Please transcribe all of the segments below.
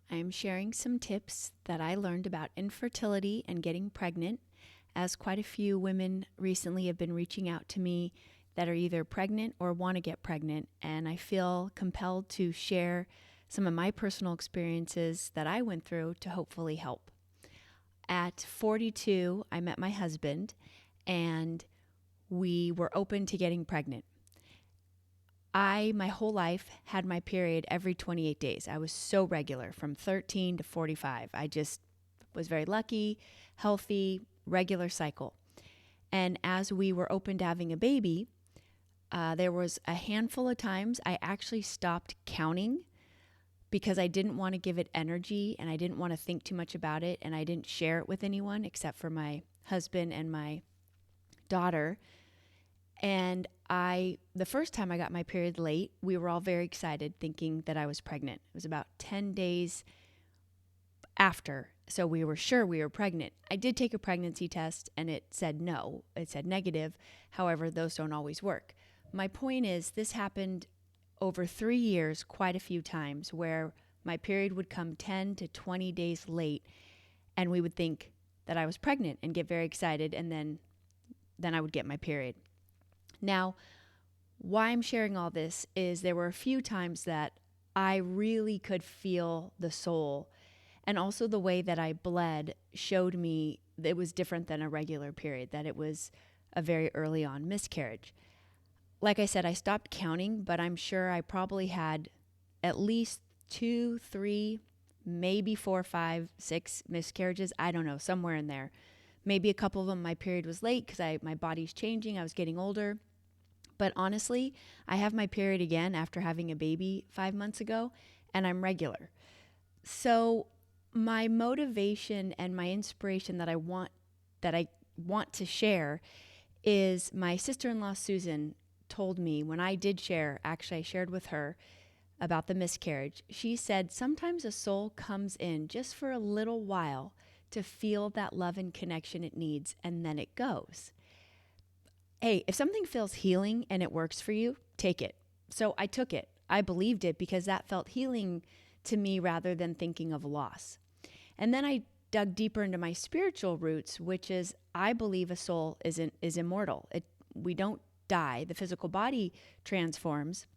I am sharing some tips that I learned about infertility and getting pregnant, as quite a few women recently have been reaching out to me that are either pregnant or want to get pregnant, and I feel compelled to share some of my personal experiences that I went through to hopefully help. At 42, I met my husband, and we were open to getting pregnant. My whole life, had my period every 28 days. I was so regular from 13 to 45. I just was very lucky, healthy, regular cycle. And as we were open to having a baby, there was a handful of times I actually stopped counting because I didn't want to give it energy and I didn't want to think too much about it, and I didn't share it with anyone except for my husband and my daughter. And the first time I got my period late, we were all very excited thinking that I was pregnant. It was about 10 days after, so we were sure we were pregnant. I did take a pregnancy test and it said no, it said negative. However, those don't always work. My point is, this happened over 3 years quite a few times where my period would come 10 to 20 days late and we would think that I was pregnant and get very excited, and then I would get my period. Now, why I'm sharing all this is there were a few times that I really could feel the soul, and also the way that I bled showed me that it was different than a regular period, that it was a very early on miscarriage. Like I said, I stopped counting, but I'm sure I probably had at least 2, 3, maybe 4, 5, 6 miscarriages. I don't know, somewhere in there. Maybe a couple of them my period was late because my body's changing. I was getting older. But honestly, I have my period again after having a baby 5 months ago, and I'm regular. So my motivation and my inspiration that I want to share is my sister-in-law Susan told me when I did share, actually I shared with her about the miscarriage. She said sometimes a soul comes in just for a little while to feel that love and connection it needs, and then it goes. Hey, if something feels healing and it works for you, take it. So I took it. I believed it because that felt healing to me rather than thinking of loss. And then I dug deeper into my spiritual roots, which is I believe a soul is immortal. We don't die. The physical body transforms.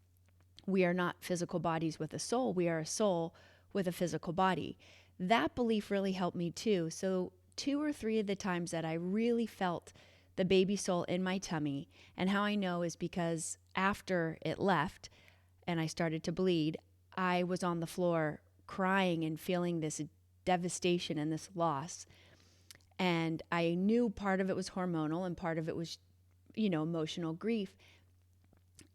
We are not physical bodies with a soul. We are a soul with a physical body. That belief really helped me too. So 2 or 3 of the times that I really felt the baby soul in my tummy, and how I know is because after it left and I started to bleed, I was on the floor crying and feeling this devastation and this loss. And I knew part of it was hormonal and part of it was, emotional grief.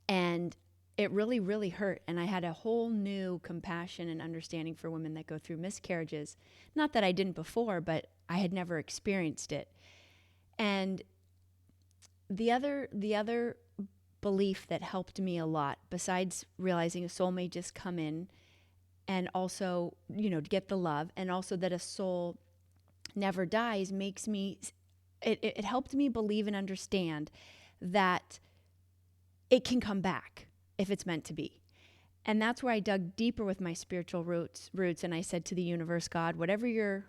And it really, really hurt. And I had a whole new compassion and understanding for women that go through miscarriages. Not that I didn't before, but I had never experienced it. And the other belief that helped me a lot, besides realizing a soul may just come in and also, to get the love, and also that a soul never dies, it helped me believe and understand that it can come back if it's meant to be. And that's where I dug deeper with my spiritual roots, and I said to the universe, God, whatever your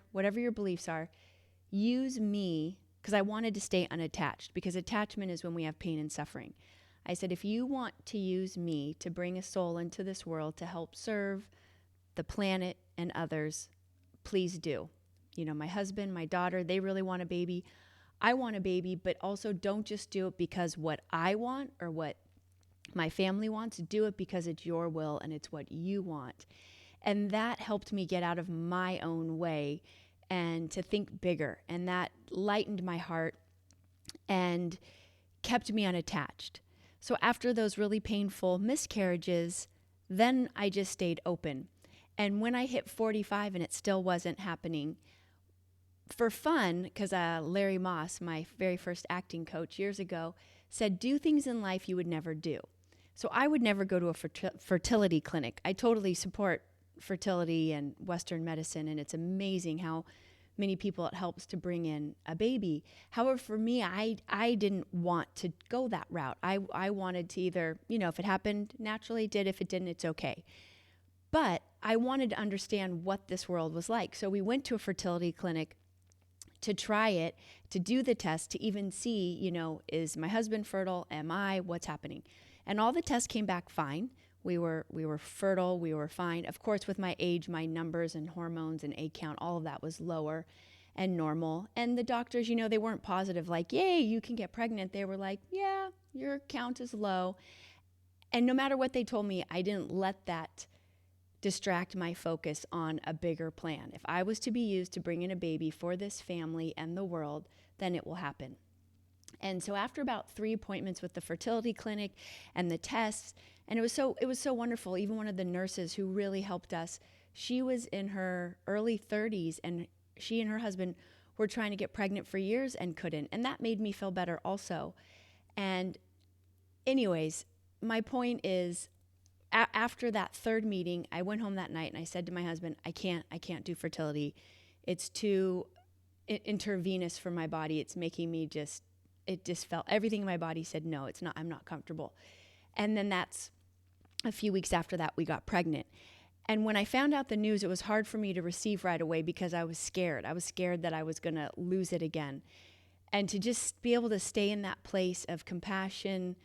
beliefs are, use me, because I wanted to stay unattached, because attachment is when we have pain and suffering. I said, if you want to use me to bring a soul into this world to help serve the planet and others, please do. My husband, my daughter, they really want a baby. I want a baby, but also don't just do it because what I want or what my family wants. Do it because it's your will and it's what you want. And that helped me get out of my own way and to think bigger. And that lightened my heart and kept me unattached. So after those really painful miscarriages, then I just stayed open. And when I hit 45 and it still wasn't happening, for fun, because Larry Moss, my very first acting coach years ago, said, do things in life you would never do. So I would never go to a fertility clinic. I totally support fertility and Western medicine, and it's amazing how many people it helps to bring in a baby. However, for me, I didn't want to go that route. I wanted to either, if it happened naturally, it did. If it didn't, it's okay. But I wanted to understand what this world was like. So we went to a fertility clinic to try it, to do the test, to even see, is my husband fertile? Am I? What's happening? And all the tests came back fine. We were fertile. We were fine. Of course, with my age, my numbers and hormones and egg count, all of that was lower and normal. And the doctors, they weren't positive, like, yay, you can get pregnant. They were like, yeah, your count is low. And no matter what they told me, I didn't let that distract my focus on a bigger plan. If I was to be used to bring in a baby for this family and the world, then it will happen. And so after about 3 appointments with the fertility clinic and the tests, and it was so wonderful. Even one of the nurses who really helped us, she was in her early 30s, and she and her husband were trying to get pregnant for years and couldn't. And that made me feel better also. And anyways, my point is, after that third meeting, I went home that night and I said to my husband, I can't do fertility. It's too intravenous for my body. It's making me it just felt, everything in my body said, no, it's not, I'm not comfortable. And then that's a few weeks after that, we got pregnant. And when I found out the news, it was hard for me to receive right away because I was scared. I was scared that I was going to lose it again. And to just be able to stay in that place of compassion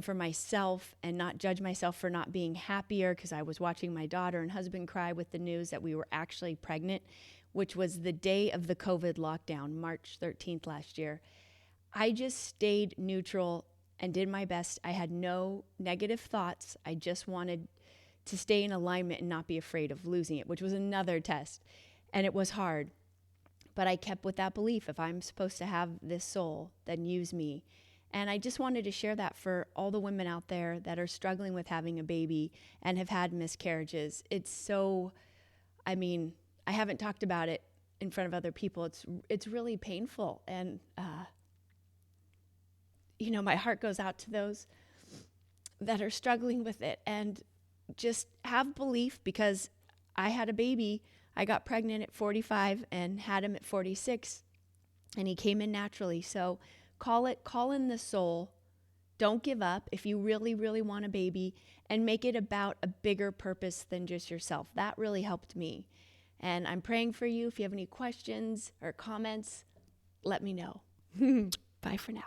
for myself and not judge myself for not being happier, because I was watching my daughter and husband cry with the news that we were actually pregnant, which was the day of the COVID lockdown, March 13th last year. I just stayed neutral and did my best. I had no negative thoughts. I just wanted to stay in alignment and not be afraid of losing it, which was another test. And it was hard. But I kept with that belief, if I'm supposed to have this soul, then use me. And I just wanted to share that for all the women out there that are struggling with having a baby and have had miscarriages. I haven't talked about it in front of other people. It's really painful. And, my heart goes out to those that are struggling with it. And just have belief, because I had a baby. I got pregnant at 45 and had him at 46, and he came in naturally. So call in the soul. Don't give up if you really, really want a baby, and make it about a bigger purpose than just yourself. That really helped me. And I'm praying for you. If you have any questions or comments, let me know. Bye for now.